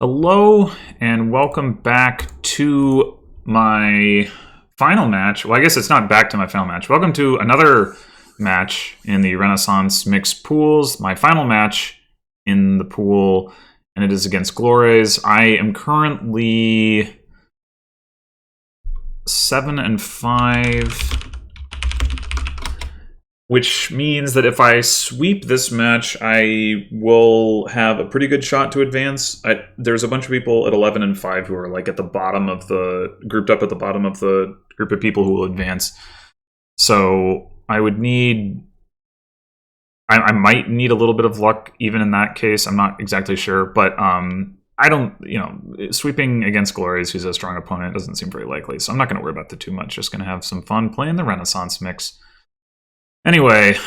Hello and welcome back to my final match. Well, I guess it's not back to my final match. Welcome to another match in the Renaissance mixed pools. My final match in the pool, and it is against gloures. I am currently 7-5, which means that if I sweep this match, I will have a pretty good shot to advance. There's a bunch of people at 11-5 who are like at the bottom of the grouped up at the bottom of the group of people who will advance. So I would need. I might need a little bit of luck even in that case. I'm not exactly sure, but I don't. Sweeping against gloures, who's a strong opponent, doesn't seem very likely. So I'm not going to worry about that too much. Just going to have some fun playing the Renaissance mix. Anyway,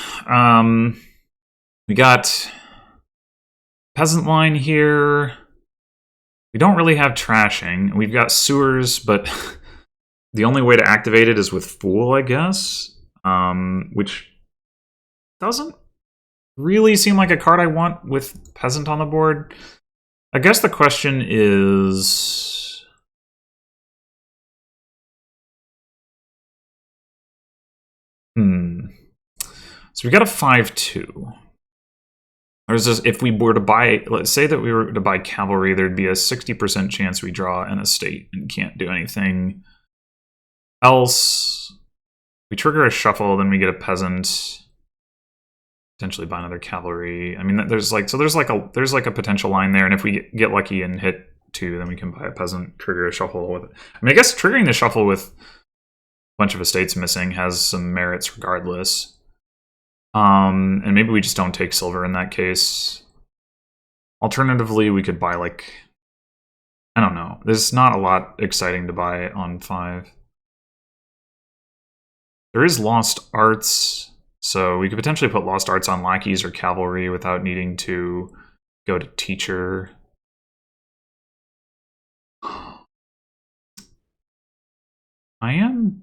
we got peasant line here. We don't really have trashing. We've got sewers, but the only way to activate it is with fool, I guess, which doesn't really seem like a card I want with peasant on the board. I guess the question is... So we got a 5-2. There's this, if we were to buy, let's say that we were to buy cavalry, there'd be a 60% chance we draw an estate and can't do anything else. We trigger a shuffle, then we get a peasant. Potentially buy another cavalry. I mean, there's like a potential line there, and if we get lucky and hit 2, then we can buy a peasant, trigger a shuffle with it. I mean, I guess triggering the shuffle with a bunch of estates missing has some merits regardless. And maybe we just don't take silver in that case. Alternatively, we could buy, like, I don't know. There's not a lot exciting to buy on 5. There is Lost Arts, so we could potentially put Lost Arts on lackeys or cavalry without needing to go to teacher. I am...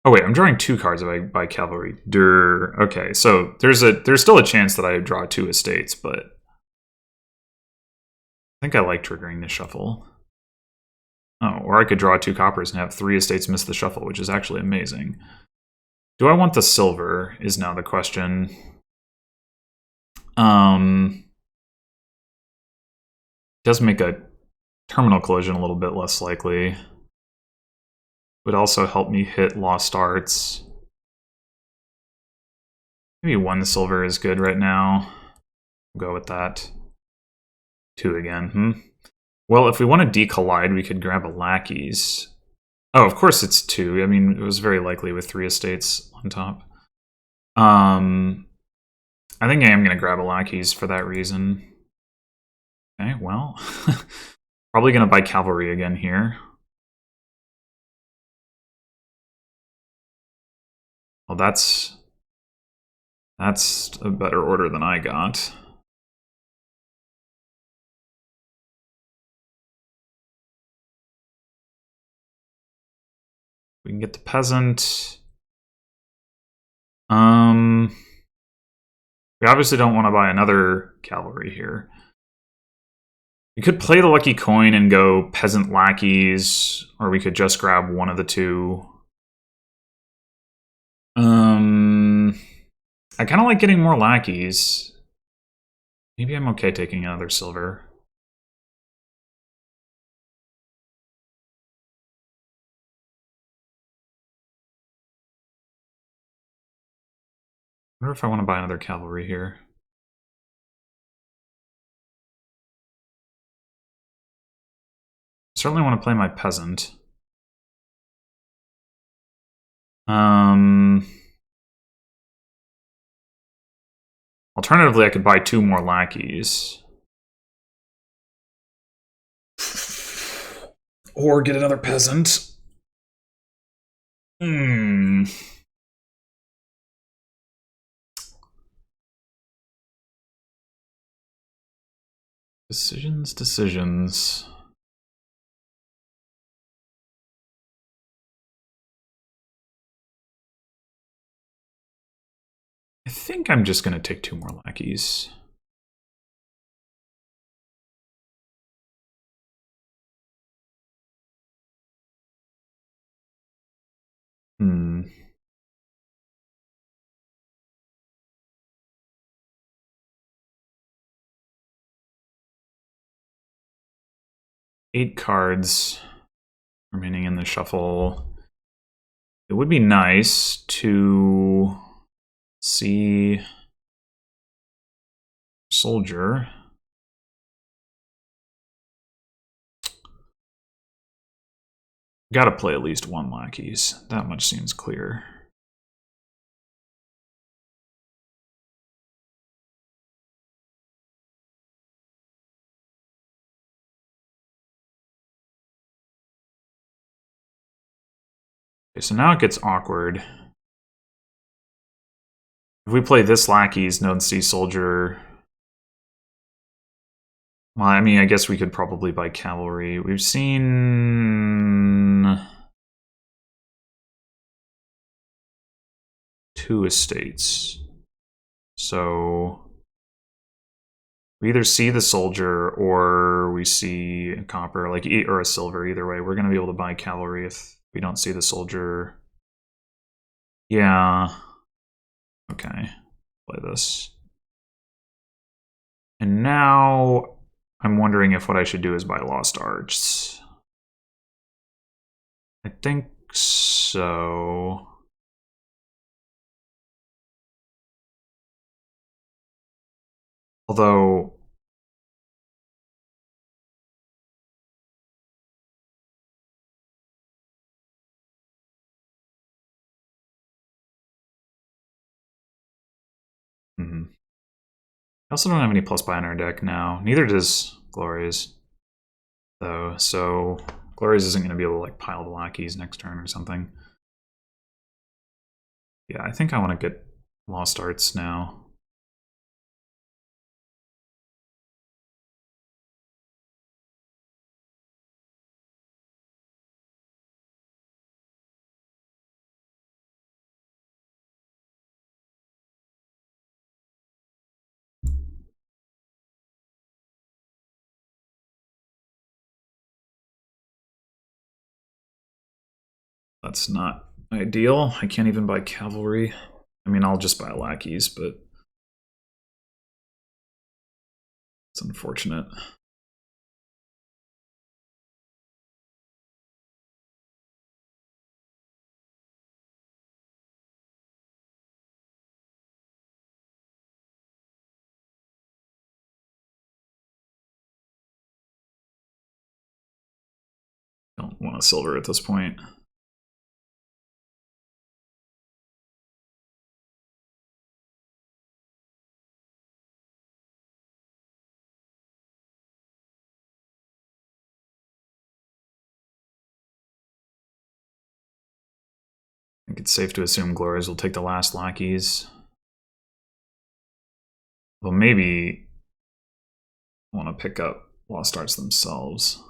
Oh wait, I'm drawing 2 cards if I buy cavalry. Okay, so there's still a chance that I draw 2 estates, but I think I like triggering the shuffle. Oh, or I could draw 2 coppers and have 3 estates miss the shuffle, which is actually amazing. Do I want the silver is now the question. Does make a terminal collision a little bit less likely. Would also help me hit Lost Arts. Maybe 1 silver is good right now. We'll go with that. 2 again, Well, if we want to decollide, we could grab a lackeys. Oh, of course it's 2. I mean, it was very likely with 3 estates on top. I think I am going to grab a lackeys for that reason. Okay, well, probably going to buy cavalry again here. Well, that's a better order than I got. We can get the peasant. We obviously don't want to buy another cavalry here. We could play the lucky coin and go peasant lackeys, or we could just grab one of the 2. I kind of like getting more lackeys. Maybe I'm okay taking another silver. I wonder if I want to buy another cavalry here. Certainly want to play my peasant. Alternatively, I could buy 2 more lackeys. Or get another peasant. Decisions. I think I'm just going to take 2 more lackeys. Hmm. Eight cards remaining in the shuffle. It would be nice to see Soldier. Gotta play at least one lackeys. That much seems clear. Okay, so now it gets awkward. If we play this lackeys, don't see Soldier. Well, I mean, I guess we could probably buy cavalry. We've seen 2 estates. So we either see the soldier or we see a copper, like, or a silver. Either way, we're going to be able to buy cavalry if we don't see the soldier. Yeah. Okay. Play this. And now I'm wondering if what I should do is buy Lost Arts. I think so. Although I also don't have any plus buy in our deck now. Neither does Glories, though. So Glories isn't going to be able to like pile the lackeys next turn or something. Yeah, I think I want to get Lost Arts now. That's not ideal. I can't even buy cavalry. I mean, I'll just buy lackeys, but it's unfortunate. Don't want a silver at this point. I think it's safe to assume Glories will take the last lackeys. Well, maybe want to pick up Lost Arts themselves.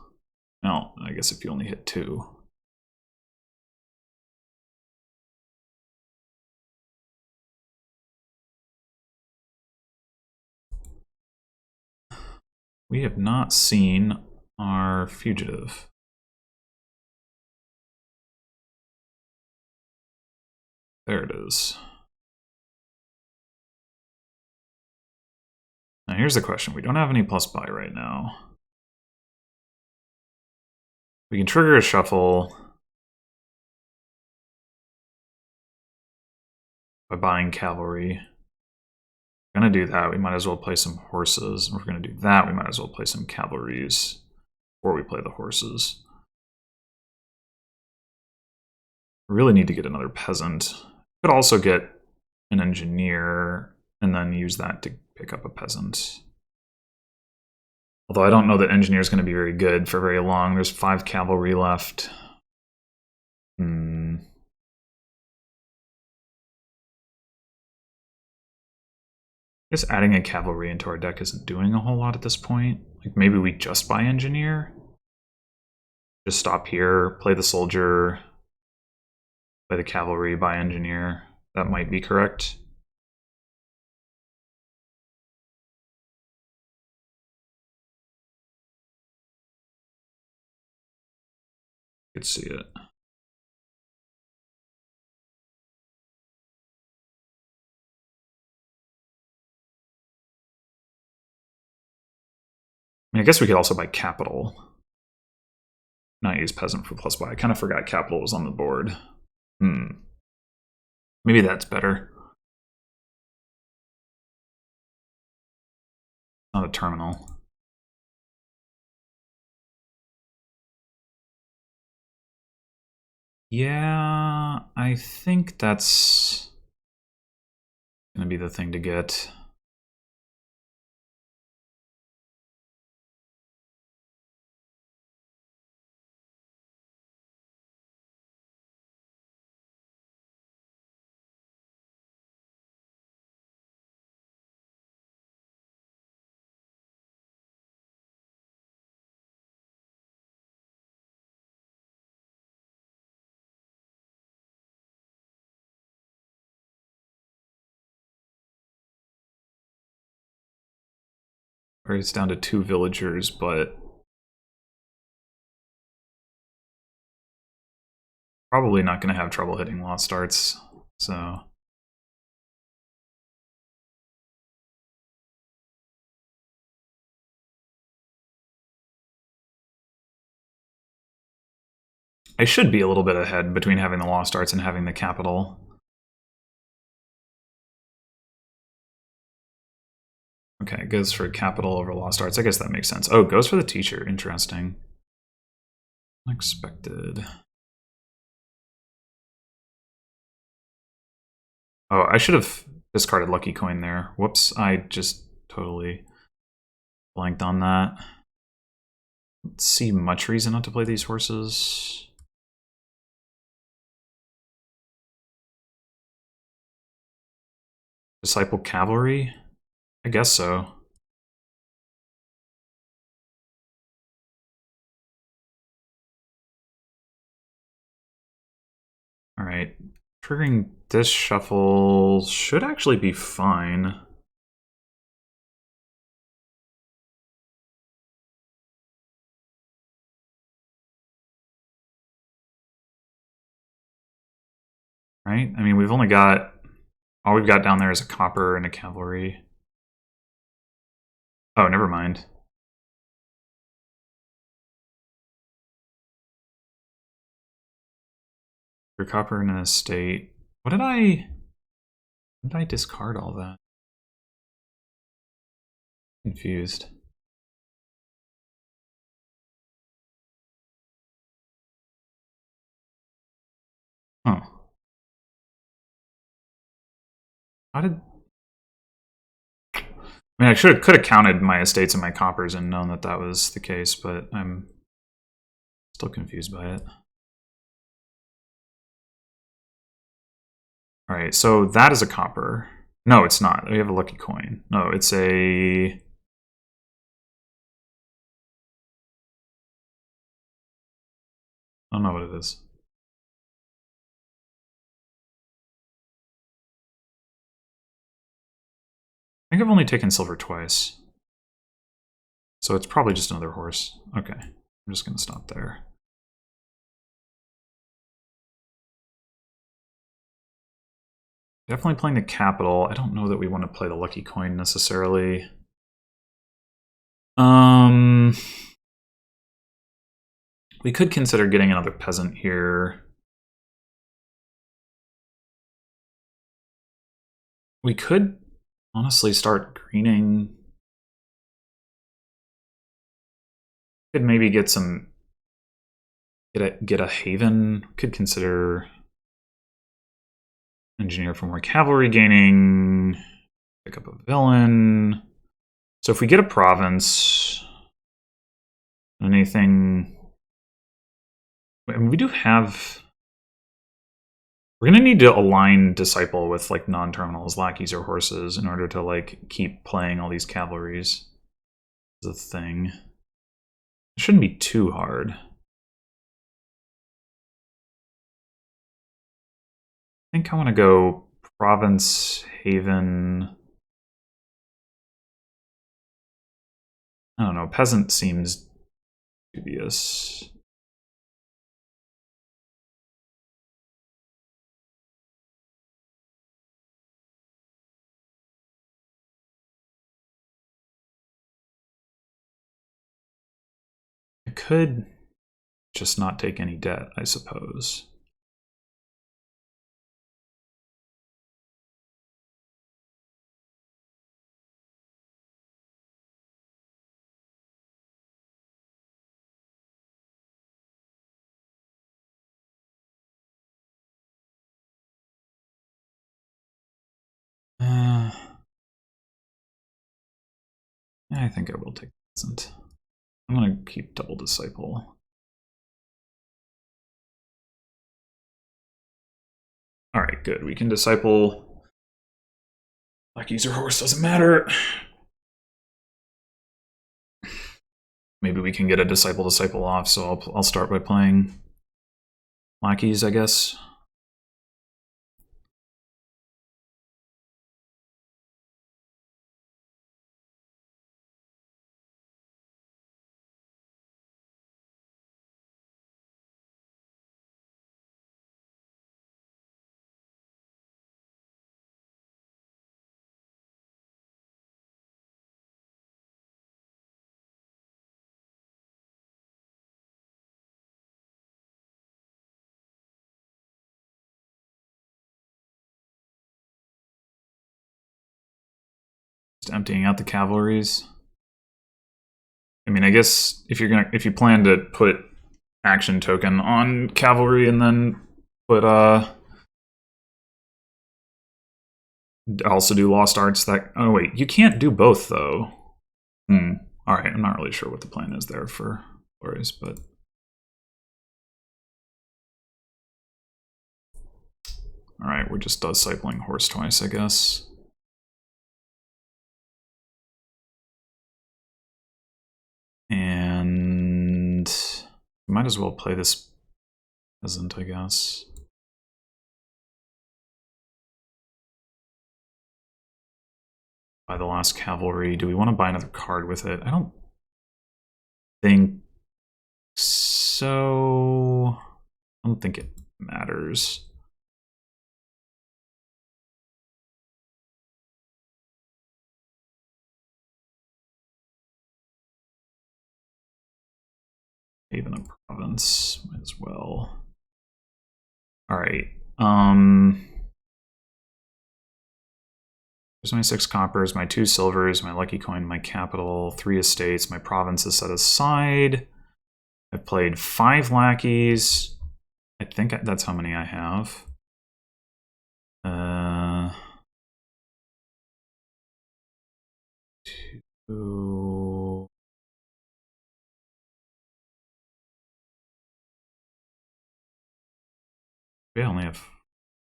No, I guess if you only hit 2. We have not seen our fugitive. There it is. Now here's the question. We don't have any plus buy right now. We can trigger a shuffle by buying cavalry. If we're going to do that, we might as well play some horses. If we're going to do that, we might as well play some cavalries before we play the horses. We really need to get another peasant. We could also get an engineer and then use that to pick up a peasant. Although I don't know that engineer is going to be very good for very long. There's 5 cavalry left. I guess adding a cavalry into our deck isn't doing a whole lot at this point. Like maybe we just buy engineer. Just stop here, play the soldier, play the cavalry, buy engineer. That might be correct. Could see it. I guess we could also buy capital. Not use peasant for plus buy. I kind of forgot capital was on the board. Maybe that's better. Not a terminal. Yeah, I think that's gonna be the thing to get. Or it's down to 2 villagers, but probably not going to have trouble hitting lost arts. So I should be a little bit ahead between having the lost arts and having the capital. Okay, it goes for capital over lost arts. I guess that makes sense. Oh, it goes for the teacher. Interesting. Unexpected. Oh, I should have discarded lucky coin there. Whoops, I just totally blanked on that. Let's see much reason not to play these horses. Disciple cavalry? I guess so. Alright. Triggering this shuffle should actually be fine. Right? I mean, we've only got... all we've got down there is a copper and a cavalry. Oh, never mind. For copper and an estate. What did I... when did I discard all that? Confused. Oh. How did... I mean, I could have counted my estates and my coppers and known that that was the case, but I'm still confused by it. Alright, so that is a copper. No, it's not. We have a lucky coin. No, it's a... I don't know what it is. I think I've only taken silver twice. So it's probably just another horse. Okay, I'm just going to stop there. Definitely playing the capital. I don't know that we want to play the lucky coin necessarily. We could consider getting another peasant here. We could honestly start greening. Could maybe get some... get a haven. Could consider engineer for more cavalry gaining. Pick up a villain. So if we get a province, anything... I mean, we do have... we're going to need to align Disciple with like non-terminals, lackeys, or horses in order to like keep playing all these cavalries. Is a thing. It shouldn't be too hard. I think I want to go province, haven. I don't know, peasant seems dubious. could just not take any debt, I suppose. I think I will take peasant. I'm going to keep double disciple. All right, good. We can disciple. Lackeys or horse, doesn't matter. Maybe we can get a disciple off, so I'll start by playing lackeys, I guess. Emptying out the cavalries. I mean, I guess if you plan to put action token on cavalry and then put also do lost arts, that oh wait, you can't do both though. All right, I'm not really sure what the plan is there for glories, but all right, we're just discipling horse twice, I guess. And might as well play this peasant, I guess. Buy the last cavalry. Do we want to buy another card with it? I don't think so. I don't think it matters. Even a province, might as well. All right. There's my 6 coppers, my 2 silvers, my lucky coin, my capital, 3 estates, my province is set aside. I've played 5 lackeys. I think that's how many I have. Two. We only have,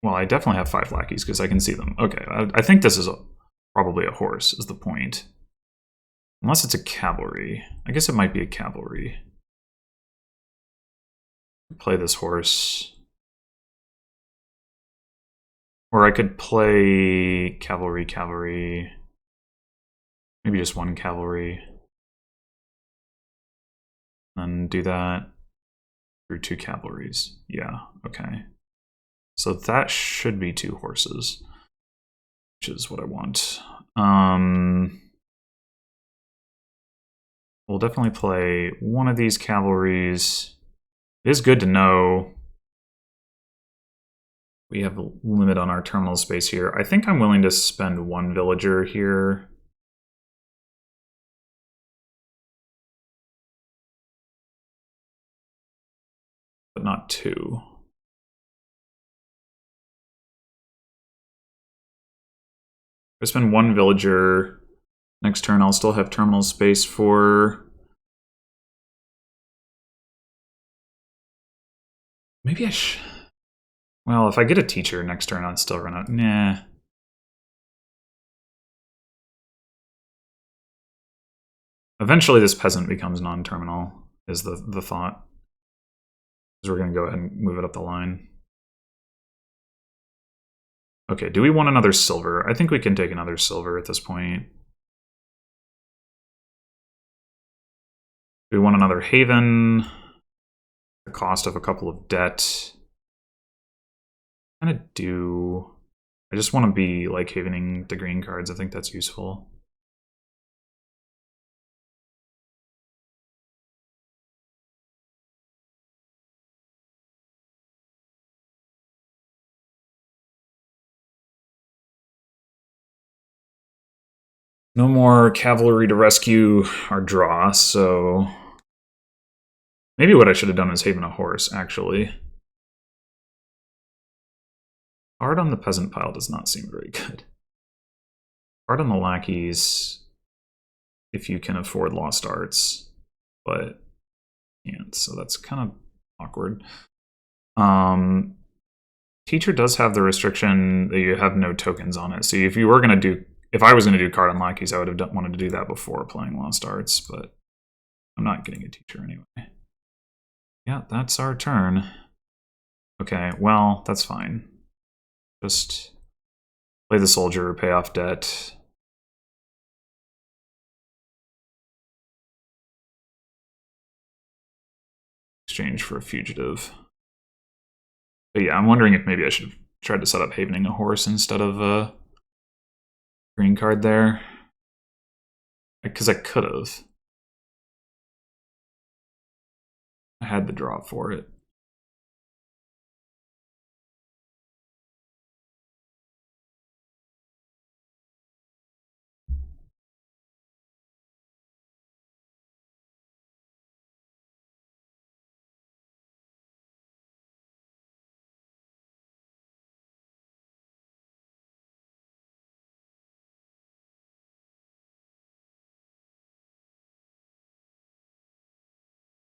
well, I definitely have 5 lackeys because I can see them. Okay, I think this is probably a horse is the point. Unless it's a cavalry. I guess it might be a cavalry. Play this horse. Or I could play cavalry. Maybe just 1 cavalry. And do that through 2 cavalries. Yeah, okay. So that should be 2 horses, which is what I want. We'll definitely play one of these cavalries. It is good to know we have a limit on our terminal space here. I think I'm willing to spend 1 villager here. But not 2. If I spend 1 villager, next turn I'll still have terminal space for... Maybe I should... Well, if I get a teacher next turn, I'd still run out. Nah. Eventually this peasant becomes non-terminal, is the thought. Because we're going to go ahead and move it up the line. Okay, do we want another silver? I think we can take another silver at this point. Do we want another haven? The cost of a couple of debt. Kind of do. I just want to be like havening the green cards. I think that's useful. No more cavalry to rescue our draw, so maybe what I should have done is haven a horse, actually. Hard on the peasant pile does not seem very good. Hard on the lackeys if you can afford lost arts, but can't, so that's kind of awkward. Teacher does have the restriction that you have no tokens on it, so if you were going to do, if I was going to do card on lackeys, I would have wanted to do that before playing lost arts, but I'm not getting a teacher anyway. Yeah, that's our turn. Okay, well, that's fine. Just play the soldier, pay off debt. Exchange for a fugitive. But yeah, I'm wondering if maybe I should have tried to set up havening a horse instead of a green card there. Because I could have. I had the draw for it.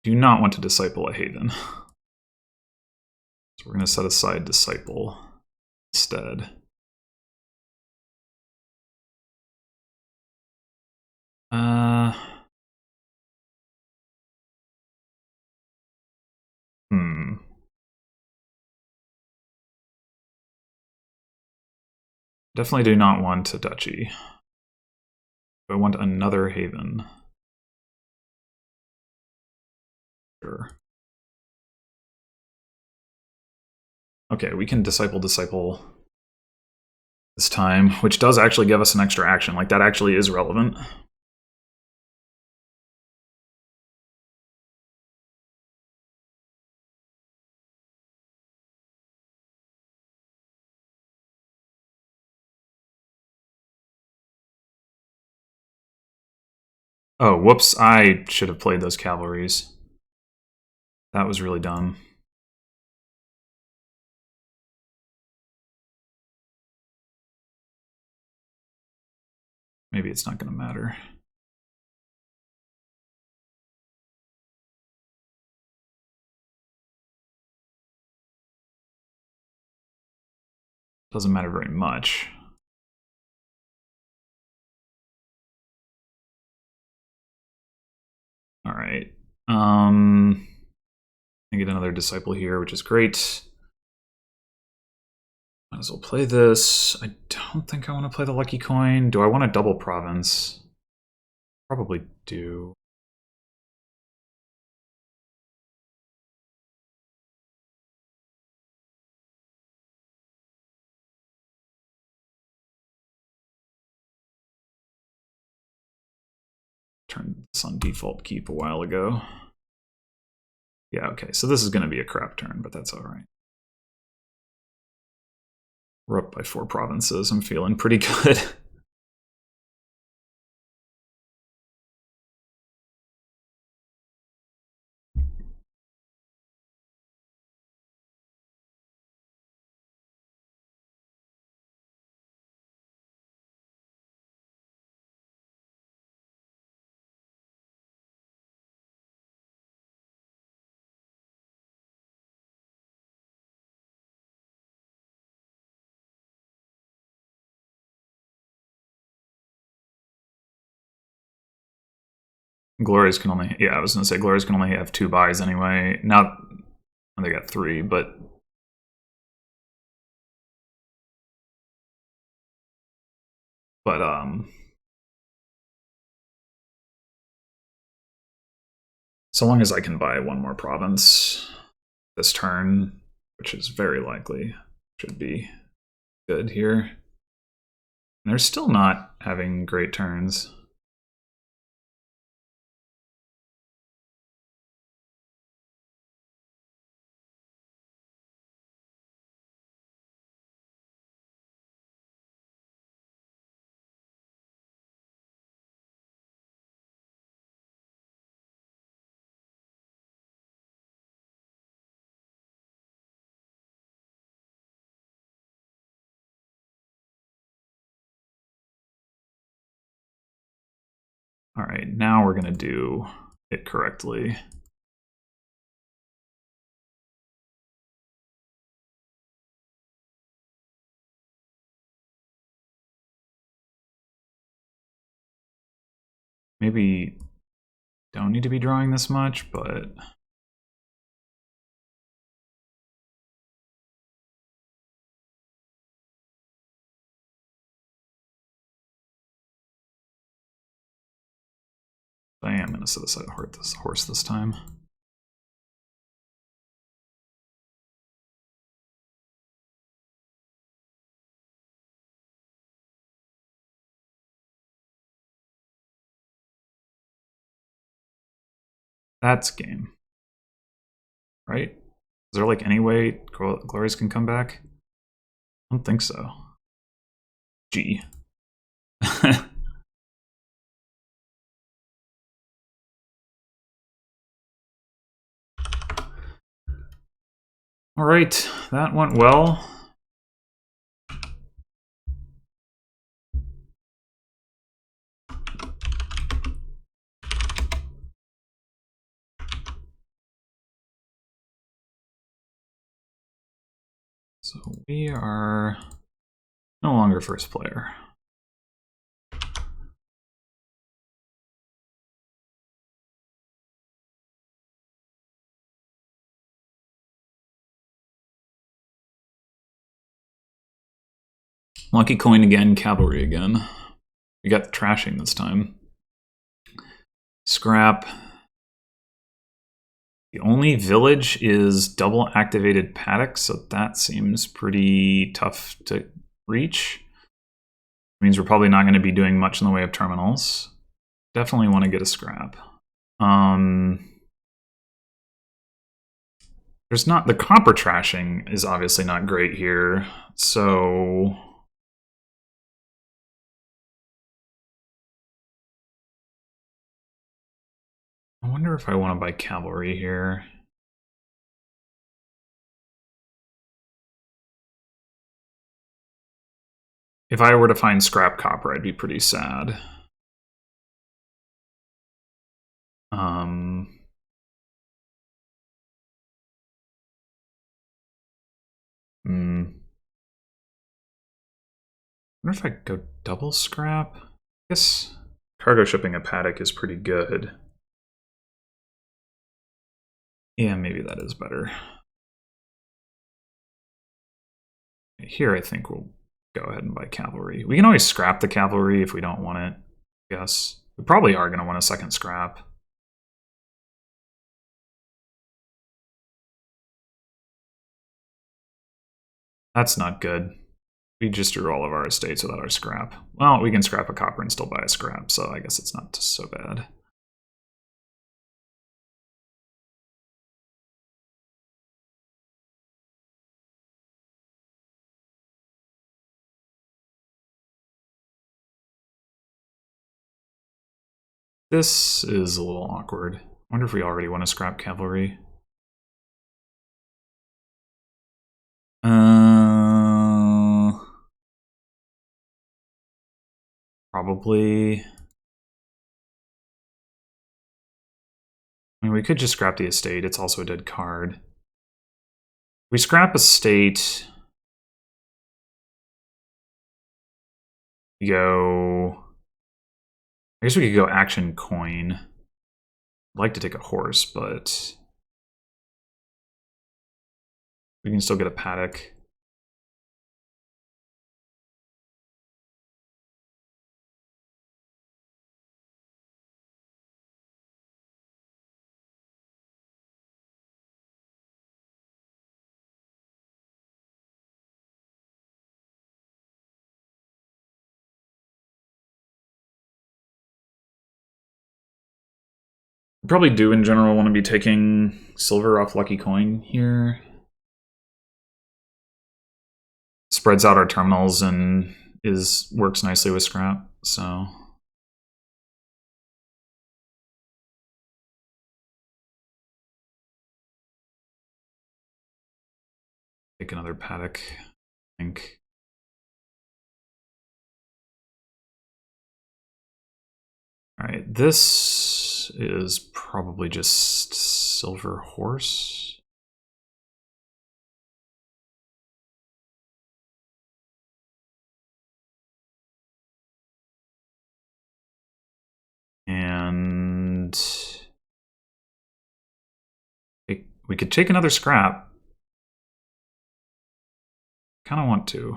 Do not want to disciple a haven. So we're going to set aside disciple instead. Definitely do not want a duchy. I want another haven. Sure. Okay, we can disciple this time, which does actually give us an extra action. Like, that actually is relevant. Oh, whoops, I should have played those cavalries. That was really dumb. Maybe it's not going to matter. Doesn't matter very much. All right. I get another disciple here, which is great. Might as well play this. I don't think I want to play the lucky coin. Do I want a double province? Probably do. Turned this on default keep a while ago. Yeah, okay, so this is going to be a crap turn, but that's all right. We're up by 4 provinces. I'm feeling pretty good. Glories can only, yeah, I was going to say Glories can only have 2 buys anyway. Now they got 3, but so long as I can buy 1 more province this turn, which is very likely, should be good here. And they're still not having great turns. All right, now we're gonna do it correctly. Maybe don't need to be drawing this much, but I am going to set aside this horse this time. That's game. Right? Is there like any way glories can come back? I don't think so. G. All right, that went well. So we are no longer first player. Lucky coin again, cavalry again. We got trashing this time. Scrap. The only village is double activated paddock, so that seems pretty tough to reach. It means we're probably not going to be doing much in the way of terminals. Definitely want to get a scrap. There's not, the copper trashing is obviously not great here, so I wonder if I want to buy cavalry here. If I were to find scrap copper, I'd be pretty sad. I wonder if I go double scrap? I guess cargo shipping a paddock is pretty good. Yeah, maybe that is better. Here, I think we'll go ahead and buy cavalry. We can always scrap the cavalry if we don't want it, I guess. We probably are going to want a second scrap. That's not good. We just drew all of our estates without our scrap. Well, we can scrap a copper and still buy a scrap, so I guess it's not so bad. This is a little awkward. I wonder if we already want to scrap cavalry. Probably. I mean, we could just scrap the estate. It's also a dead card. We scrap estate. We go. I guess we could go action coin. I'd like to take a horse, but we can still get a paddock. We probably do in general want to be taking silver off lucky coin here. Spreads out our terminals and works nicely with scrap, so. Take another paddock, I think. All right, this is probably just silver horse. And we could take another scrap. Kind of want to.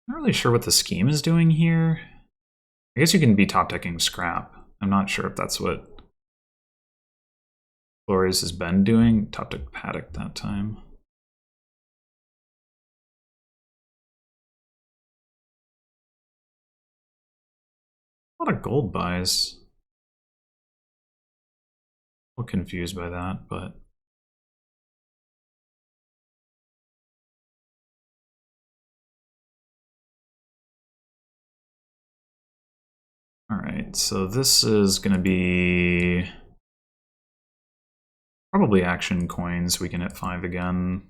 Not really sure what the scheme is doing here. I guess you can be top decking scrap. I'm not sure if that's what Glories has been doing. Top deck paddock that time. A lot of gold buys. A little confused by that, but all right, so this is going to be probably action coins. We can hit 5 again.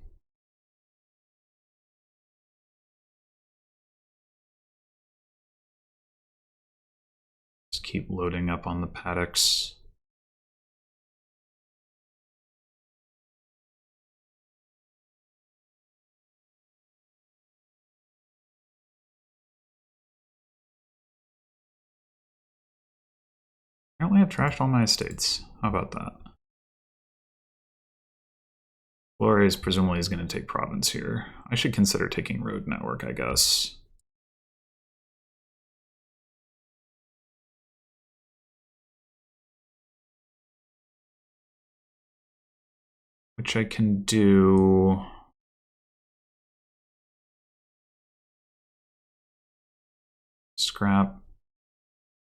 Just keep loading up on the paddocks. Apparently I've trashed all my estates. How about that? Flores presumably is going to take province here. I should consider taking road network, I guess. Which I can do. Scrap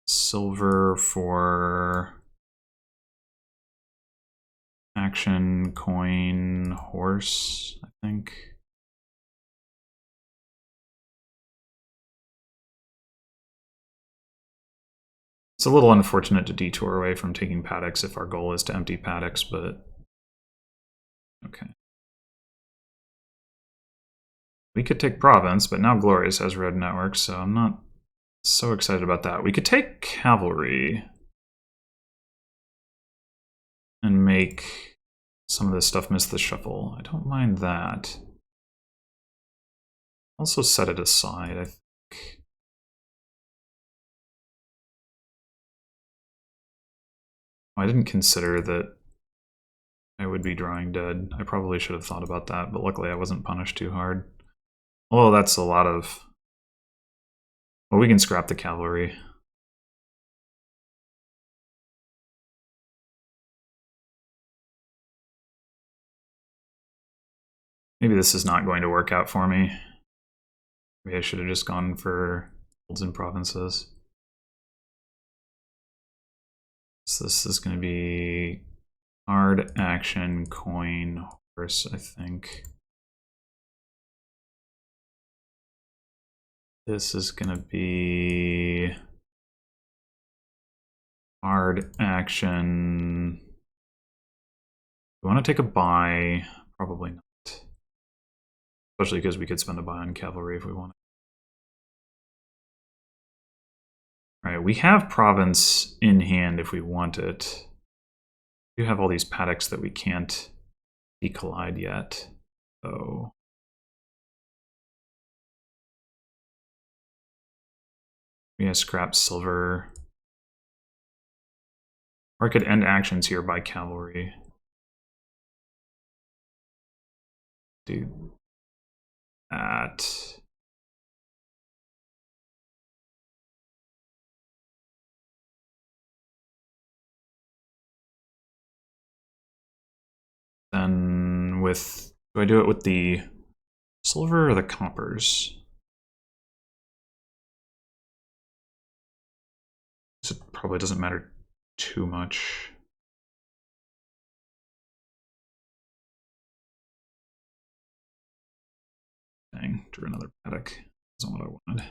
silver for action coin horse, I think. It's a little unfortunate to detour away from taking paddocks if our goal is to empty paddocks, but okay. We could take province, but now Glorious has road network, so I'm not so excited about that. We could take cavalry and make some of this stuff miss the shuffle. I don't mind that. Also set it aside, I think. I didn't consider that I would be drawing dead. I probably should have thought about that, but luckily I wasn't punished too hard. Oh, that's a lot of... Well, we can scrap the cavalry. Maybe this is not going to work out for me. Maybe I should have just gone for golds and provinces. So this is going to be hard action coin horse, I think. This is going to be hard action. We want to take a buy, probably not. Especially because we could spend a buy on cavalry if we want. Alright, we have province in hand if we want it. We do have all these paddocks that we can't decollide yet, so... We have scrap silver. Or I could end actions here by cavalry. Do that. Then with... Do I do it with the silver or the coppers? It probably doesn't matter too much. Dang, drew another paddock. That's not what I wanted.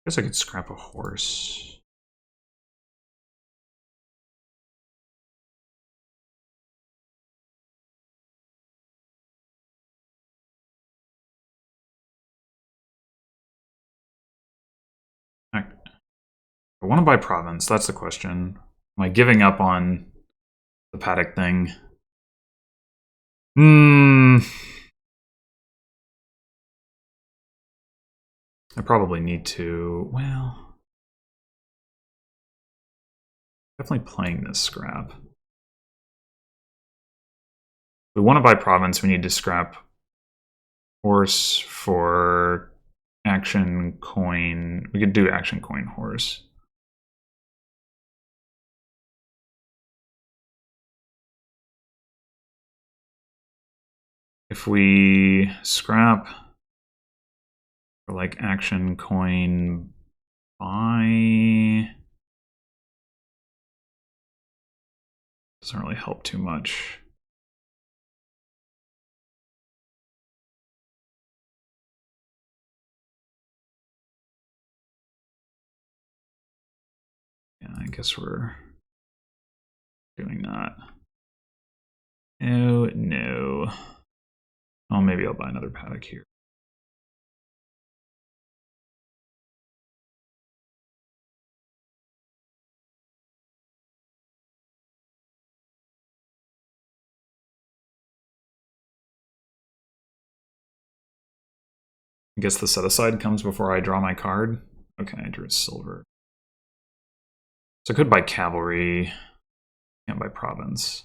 guess I could scrap a horse. I want to buy province, that's the question. Am I giving up on the paddock thing? I probably need to, well, definitely playing this scrap. We want to buy province, we need to scrap horse for action coin. We could do action coin horse. If we scrap for like action coin buy, doesn't really help too much. Yeah, I guess we're doing that. Oh, no. Oh, maybe I'll buy another paddock here. I guess the set aside comes before I draw my card. Okay, I drew a silver. So I could buy cavalry. Can't buy province.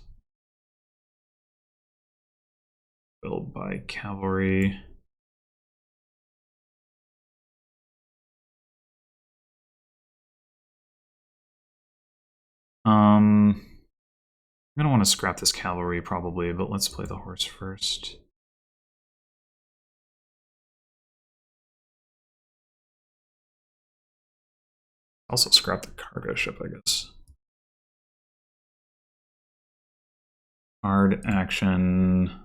Will buy cavalry. I'm gonna want to scrap this cavalry probably, but let's play the horse first. Also scrap the cargo ship, I guess. Hard action.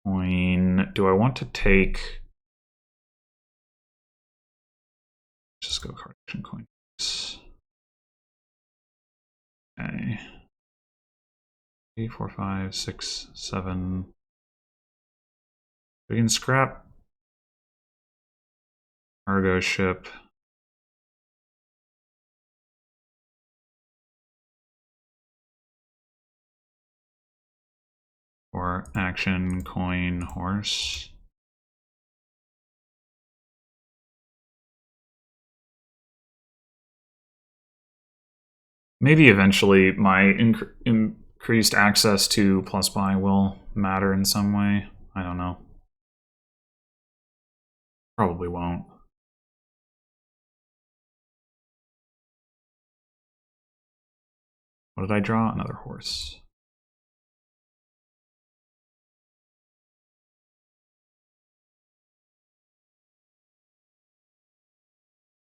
Coin. Do I want to take... Just go card action coin. Okay. 3, 4, 5, 6, 7. We can scrap cargo ship. Or action coin horse. Maybe eventually my increased access to plus buy will matter in some way. I don't know. Probably won't. What did I draw? Another horse.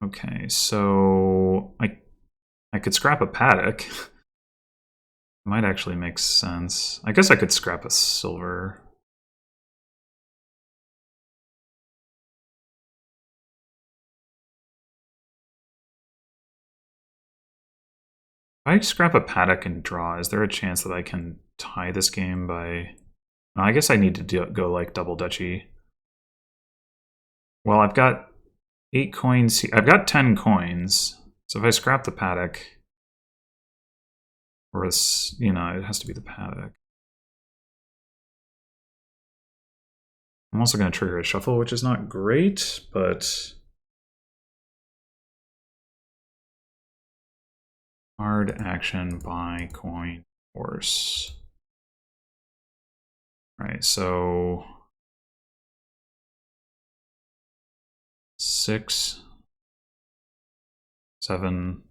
Okay, so I could scrap a paddock. Might actually make sense. I guess I could scrap a silver. If I scrap a paddock and draw, is there a chance that I can tie this game by... I guess I need to go like double duchy. Well, I've got 8 coins. I've got 10 coins. So if I scrap the paddock, or this, you know, it has to be the paddock. I'm also going to trigger a shuffle, which is not great, but... Hard action, buy, coin, horse. Right, so... 6, 7...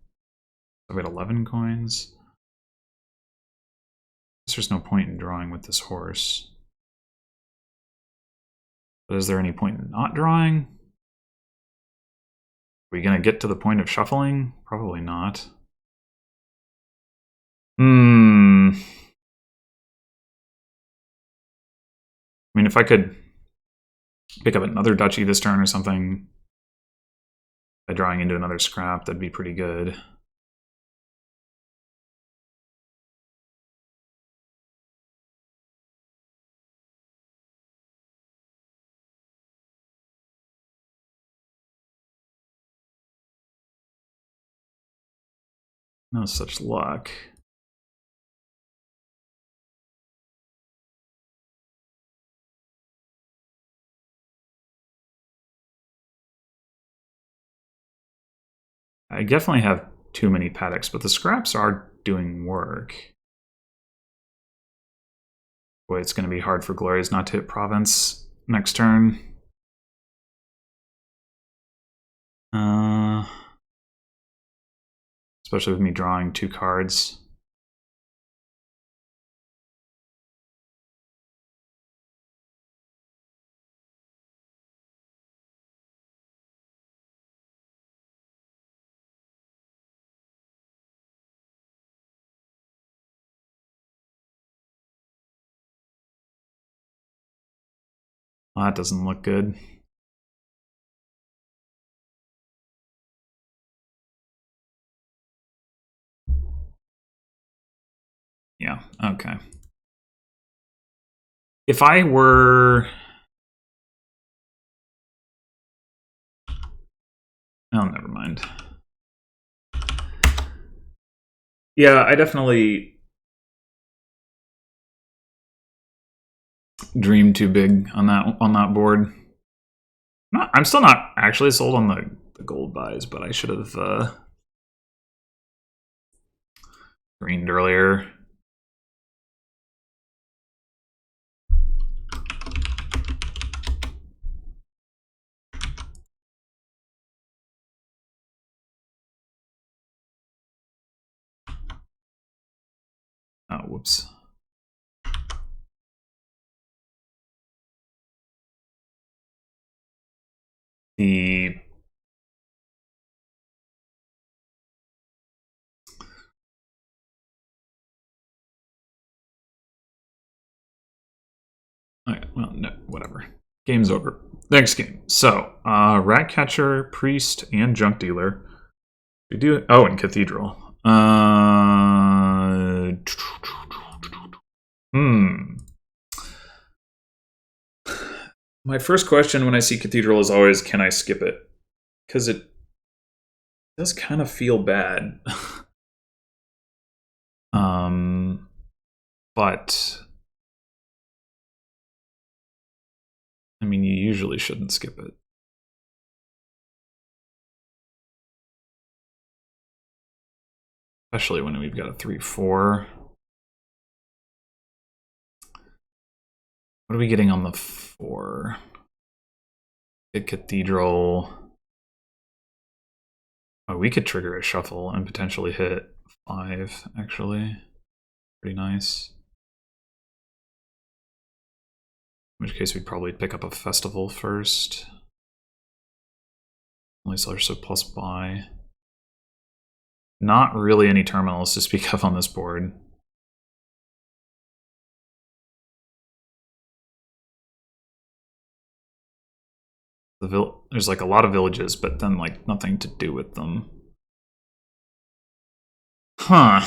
I've got 11 coins. I guess there's no point in drawing with this horse. But is there any point in not drawing? Are we going to get to the point of shuffling? Probably not. I mean, if I could Pick up another duchy this turn or something. By drawing into another scrap, that'd be pretty good. No such luck. I definitely have too many paddocks, but the scraps are doing work. Boy, it's going to be hard for glories not to hit province next turn. Especially with me drawing 2 cards. Well, that doesn't look good. Yeah, okay. If I were... Oh, never mind. Yeah, I definitely dreamed too big on that board. I'm still not actually sold on the gold buys, but I should have greened earlier. Oh, whoops. The okay, well, no, whatever. Game's over. Next game. So, Ratcatcher, Priest, and Junk Dealer. We do. Oh, and Cathedral. My first question when I see Cathedral is always, can I skip it? Because it does kind of feel bad. But I mean, you usually shouldn't skip it. Especially when we've got a 3-4. What are we getting on the 4? Hit Cathedral. Oh, we could trigger a shuffle and potentially hit 5, actually. Pretty nice. In which case we'd probably pick up a festival first. Only sellers, so plus buy. Not really any terminals to speak of on this board. There's like a lot of villages, but then like nothing to do with them. Huh.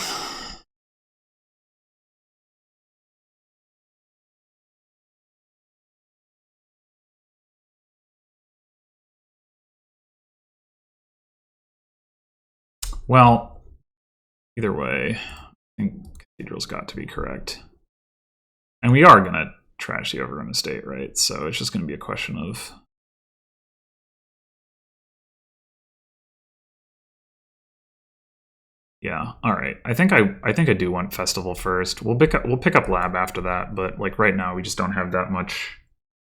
Well, either way, I think Cathedral's got to be correct. And we are going to trash the overrun estate, right? So it's just going to be a question of... Yeah, all right. I think I do want Festival first. We'll pick up Lab after that, but like right now we just don't have that much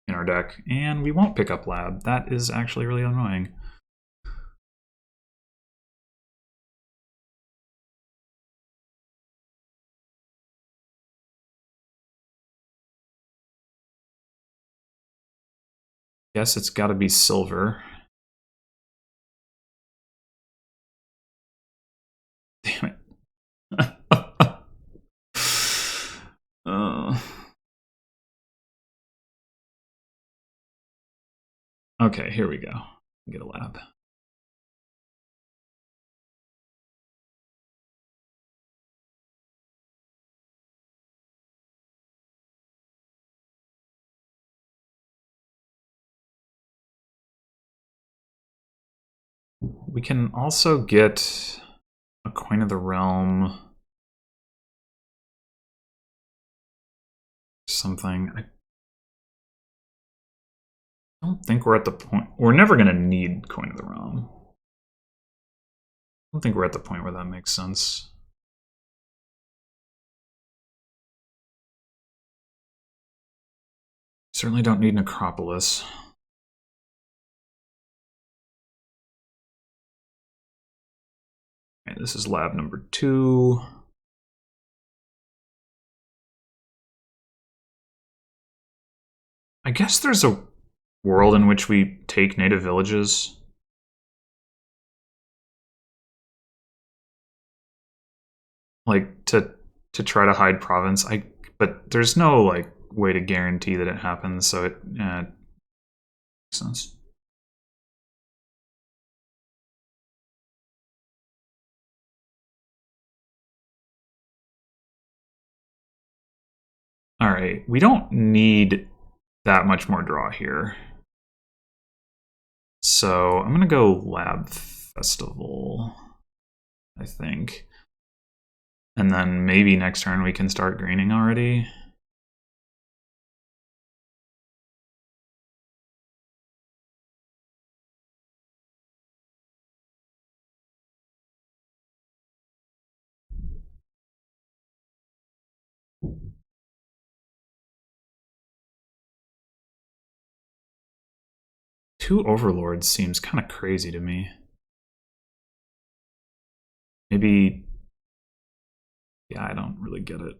in our deck, and we won't pick up Lab. That is actually really annoying. Guess it's got to be silver. Damn it. Okay, here we go. Get a lab. We can also get a coin of the realm. Something. I don't think we're at the point. We're never going to need coin of the realm. I don't think we're at the point where that makes sense. Certainly don't need Necropolis. Okay, this is lab number 2. I guess there's a world in which we take native villages. Like, to try to hide province. But there's no, like, way to guarantee that it happens, so it makes sense. Alright, we don't need that much more draw here. So I'm gonna go Lab Festival, I think. And then maybe next turn we can start greening already. Two Overlords seems kind of crazy to me. Maybe... yeah, I don't really get it.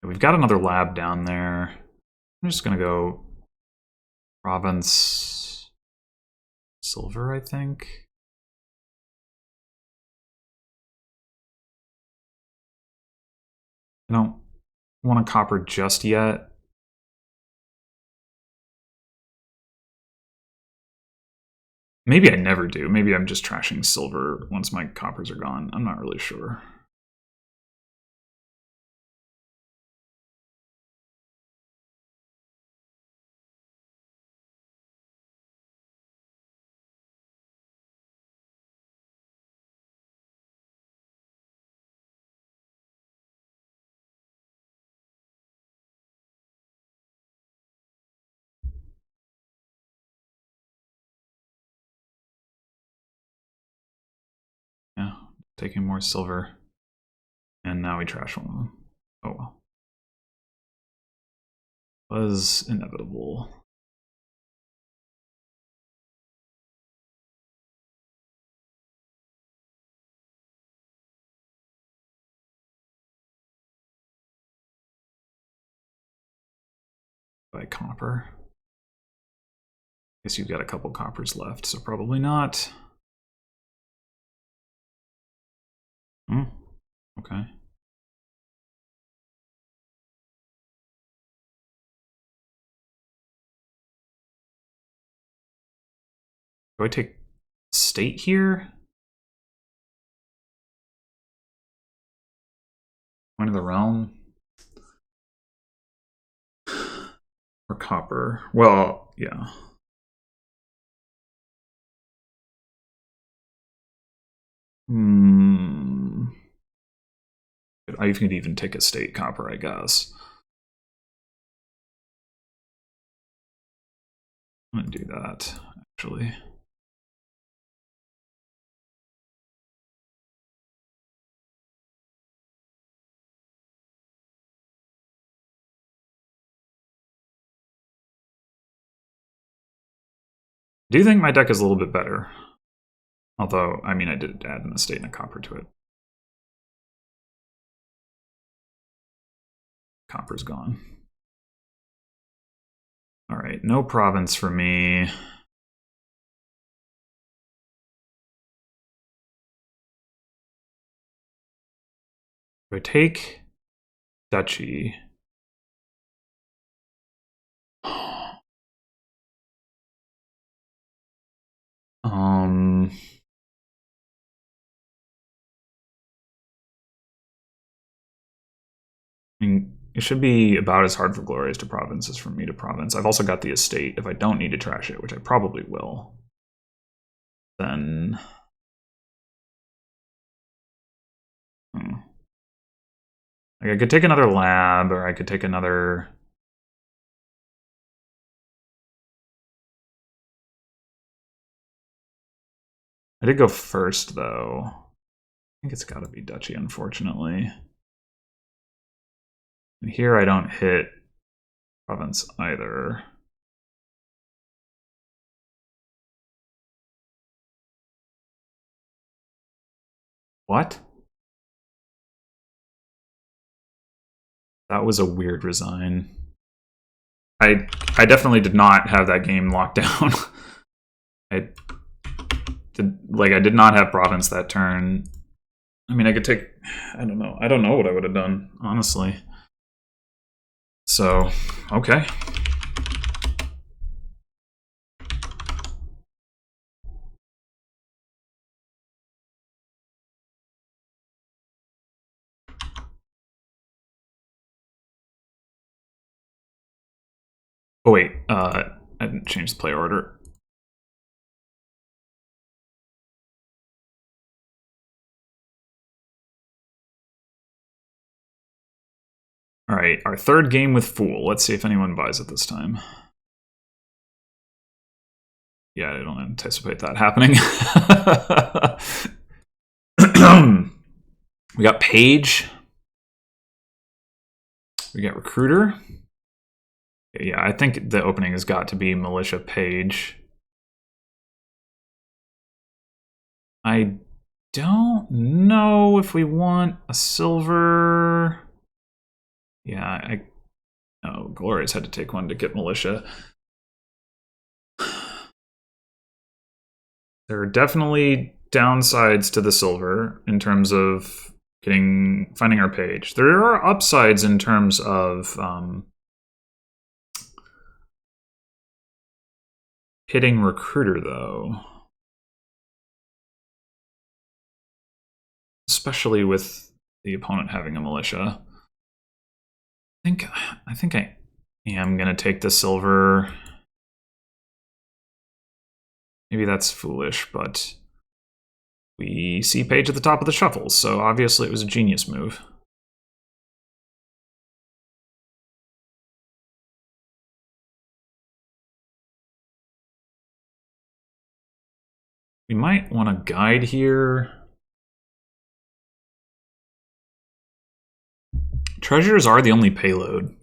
We've got another lab down there. I'm just gonna go province silver, I think. I don't want a copper just yet. Maybe I never do. Maybe I'm just trashing silver once my coppers are gone. I'm not really sure. Yeah, taking more silver. And now we trash one of them. Oh well. Was inevitable. By copper. Guess you've got a couple coppers left, so probably not. Okay. Do I take state here? Coin of the realm? Or copper? Well, yeah. I could even take a state copper, I guess. I'm gonna do that, actually. I do think my deck is a little bit better. Although, I mean, I did add an estate and a copper to it. copper's gone. All right, no province for me. Do I take duchy? I mean, it should be about as hard for glories to province as for me to province. I've also got the estate. If I don't need to trash it, which I probably will, then... Like I could take another lab, or I could take another... I did go first, though. I think it's got to be duchy, unfortunately. And here I don't hit province either. What? That was a weird resign. I definitely did not have that game locked down. I did not have province that turn. I mean, I could take... I don't know. I don't know what I would have done, honestly. So, okay. Oh, wait. I didn't change the play order. All right, our third game with Fool. Let's see if anyone buys it this time. Yeah, I don't anticipate that happening. We got Page. We got Recruiter. Yeah, I think the opening has got to be Militia Page. I don't know if we want a silver. Yeah, oh, Glorious had to take one to get Militia. There are definitely downsides to the silver in terms of finding our page. There are upsides in terms of hitting Recruiter, though. Especially with the opponent having a militia. I think I am gonna take the silver. Maybe that's foolish, but we see Page at the top of the shuffle, so obviously it was a genius move. We might want to guide here. Treasures are the only payload,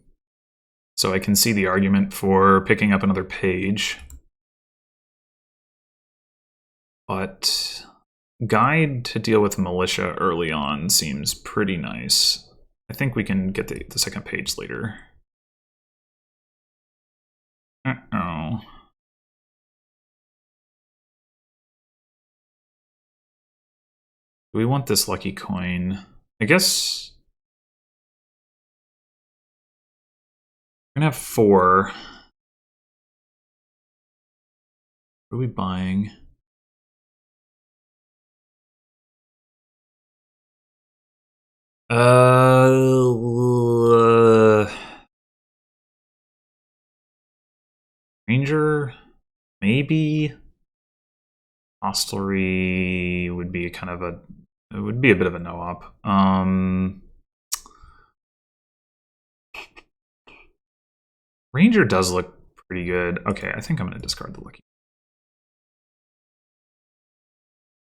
so I can see the argument for picking up another page. But guide to deal with militia early on seems pretty nice. I think we can get the second page later. Uh-oh. Do we want this lucky coin? I guess we're gonna have 4. What are we buying? Ranger, maybe. Hostelry would be kind of it would be a bit of a no-op. Ranger does look pretty good. Okay, I think I'm going to discard the lucky.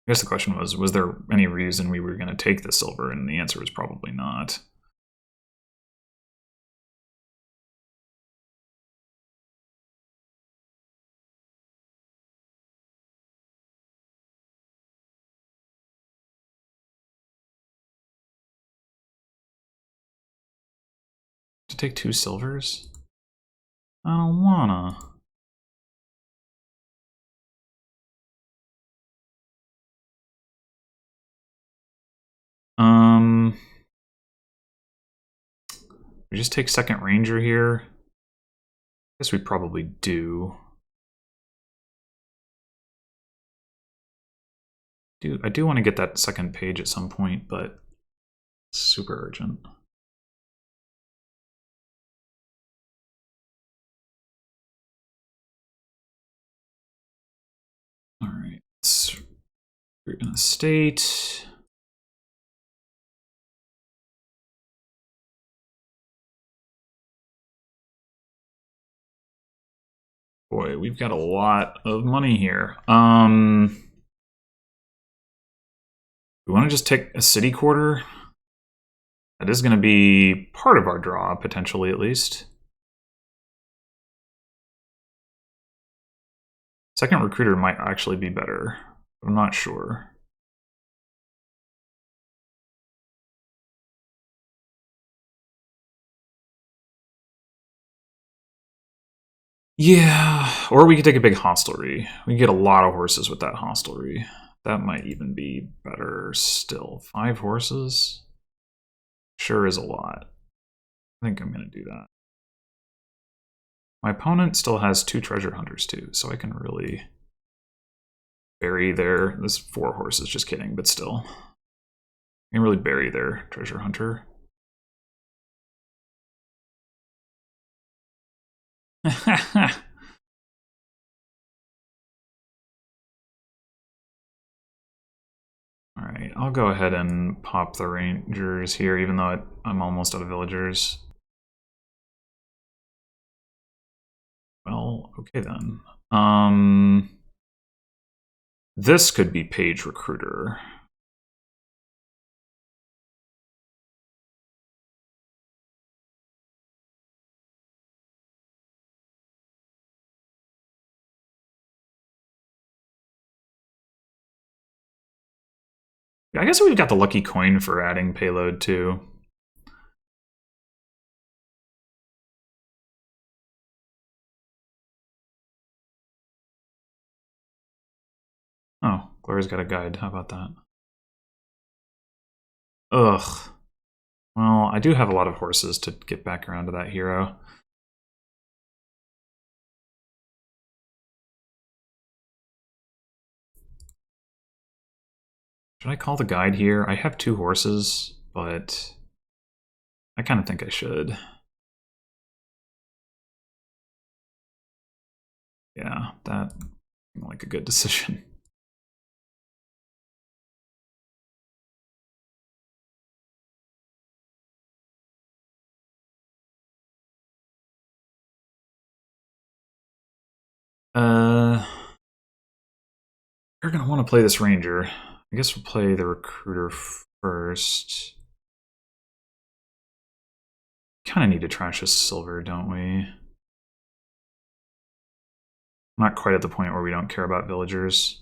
I guess the question was there any reason we were going to take the silver? And the answer was probably not. to take 2 silvers? I don't wanna. We just take second ranger here. I guess we probably do. I do want to get that second page at some point, but it's super urgent. All right, let's recruit an estate. Boy, we've got a lot of money here. We want to just take a city quarter. That is going to be part of our draw, potentially at least. Second recruiter might actually be better. I'm not sure. Yeah, or we could take a big hostelry. We can get a lot of horses with that hostelry. That might even be better still. 5 horses? Sure is a lot. I think I'm going to do that. My opponent still has 2 treasure hunters too, so I can really bury their... This 4 horses, just kidding, but still. I can really bury their treasure hunter. Alright, I'll go ahead and pop the rangers here, even though I'm almost out of villagers. Well, okay then. This could be page recruiter. I guess we've got the lucky coin for adding payload too. Oh, Gloria's got a guide. How about that? Ugh. Well, I do have a lot of horses to get back around to that hero. Should I call the guide here? I have 2 horses, but I kind of think I should. Yeah, that seemed like a good decision. We're gonna want to play this ranger. I guess we'll play the recruiter first. Kind of need to trash this silver, don't we? Not quite at the point where we don't care about villagers.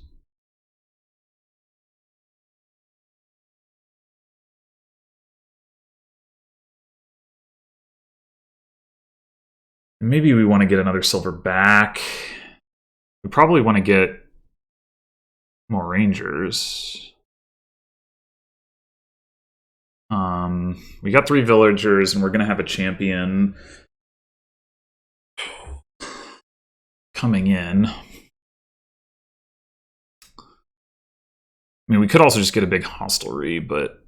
Maybe we want to get another silver back. We probably want to get more rangers. We got 3 villagers, and we're going to have a champion coming in. I mean, we could also just get a big hostelry, but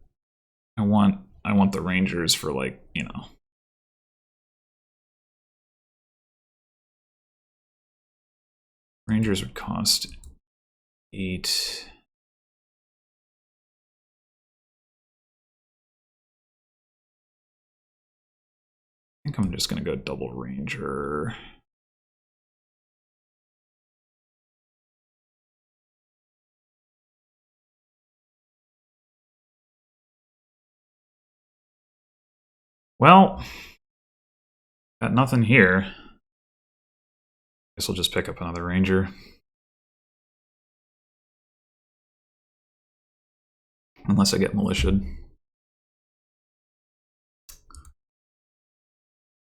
I want the rangers for, like, you know. Rangers would cost 8. I think I'm just going to go double ranger. Well, got nothing here. Guess we'll just pick up another ranger. Unless I get militiaed.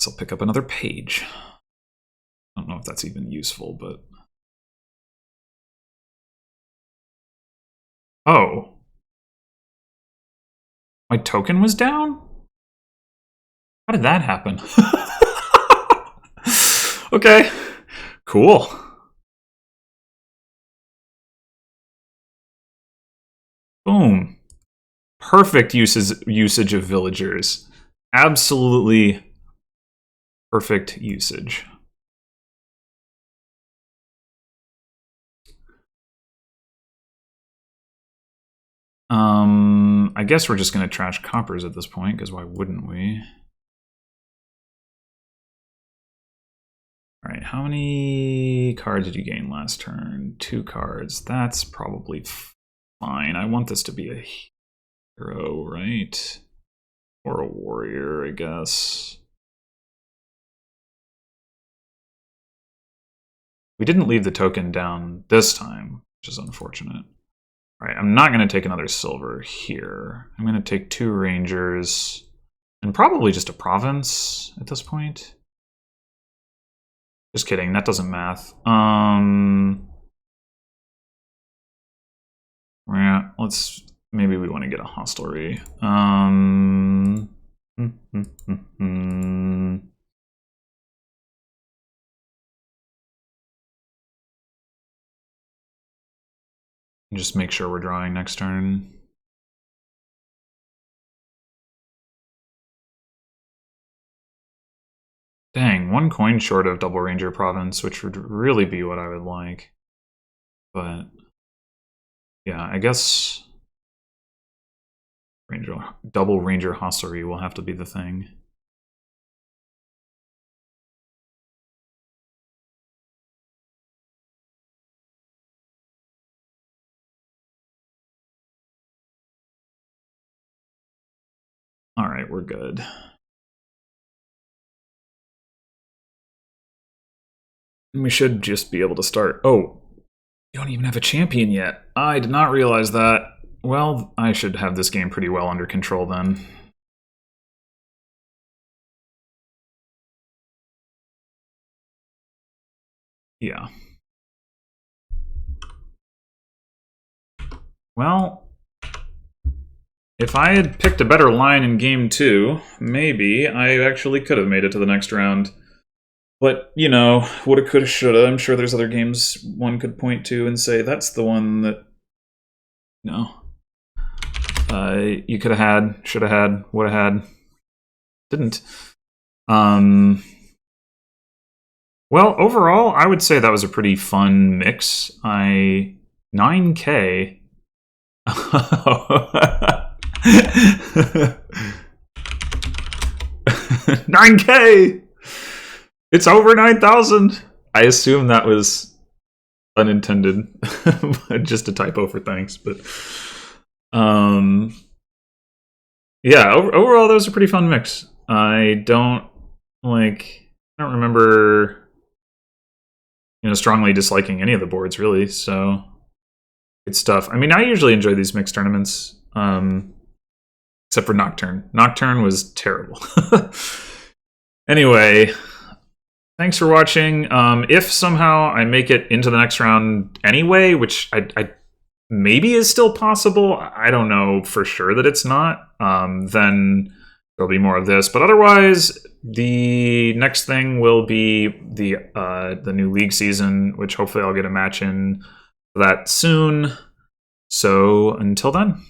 I'll pick up another page. I don't know if that's even useful, but... Oh. My token was down? How did that happen? Okay. Cool. Boom. Perfect usage of villagers. Absolutely perfect usage. I guess we're just going to trash coppers at this point, because why wouldn't we? All right, how many cards did you gain last turn? 2 cards. That's probably fine. I want this to be a hero, right? Or a warrior, I guess. We didn't leave the token down this time, which is unfortunate. All right, I'm not going to take another silver here. I'm going to take 2 rangers and probably just a province at this point. Just kidding, that doesn't math. Yeah, maybe we want to get a hostelry. Just make sure we're drawing next turn. Dang, 1 coin short of double ranger province, which would really be what I would like. But yeah, I guess double ranger hostelry will have to be the thing. All right, we're good. We should just be able to start. Oh, you don't even have a champion yet. I did not realize that. Well, I should have this game pretty well under control then. Yeah. Well, if I had picked a better line in game 2, maybe I actually could have made it to the next round. But, you know, woulda, coulda, shoulda. I'm sure there's other games one could point to and say, that's the one that, you know, you could have had, should have had, would have had, didn't. Well, overall, I would say that was a pretty fun mix. 9K. 9K! It's over 9,000! I assume that was unintended. Just a typo for thanks, but... yeah, overall, that was a pretty fun mix. I don't remember, you know, strongly disliking any of the boards, really, so... Good stuff. I mean, I usually enjoy these mixed tournaments, except for Nocturne. Nocturne was terrible. Anyway, thanks for watching. If somehow I make it into the next round anyway, which I maybe is still possible, I don't know for sure that it's not, then there'll be more of this. But otherwise, the next thing will be the new league season, which hopefully I'll get a match in that soon. So until then.